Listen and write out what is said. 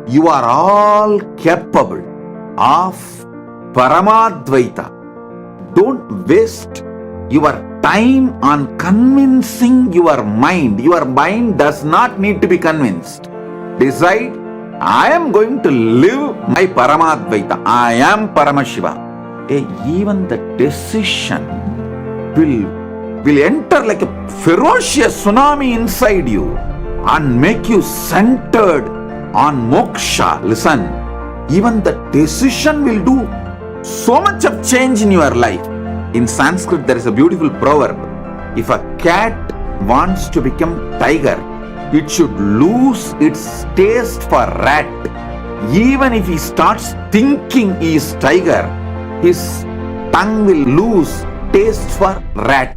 You are all capable of Paramadvaita. Don't waste your time on convincing your mind. Your mind does not need to be convinced. Decide, I am going to live my Paramadvaita. I am Paramashiva. Even the decision will enter like a ferocious tsunami inside you and make you centered on moksha. Listen, even the decision will do so much of change in your life. In Sanskrit, there is a beautiful proverb. If a cat wants to become tiger, it should lose its taste for rat. Even if he starts thinking he is tiger, his tongue will lose taste for rat.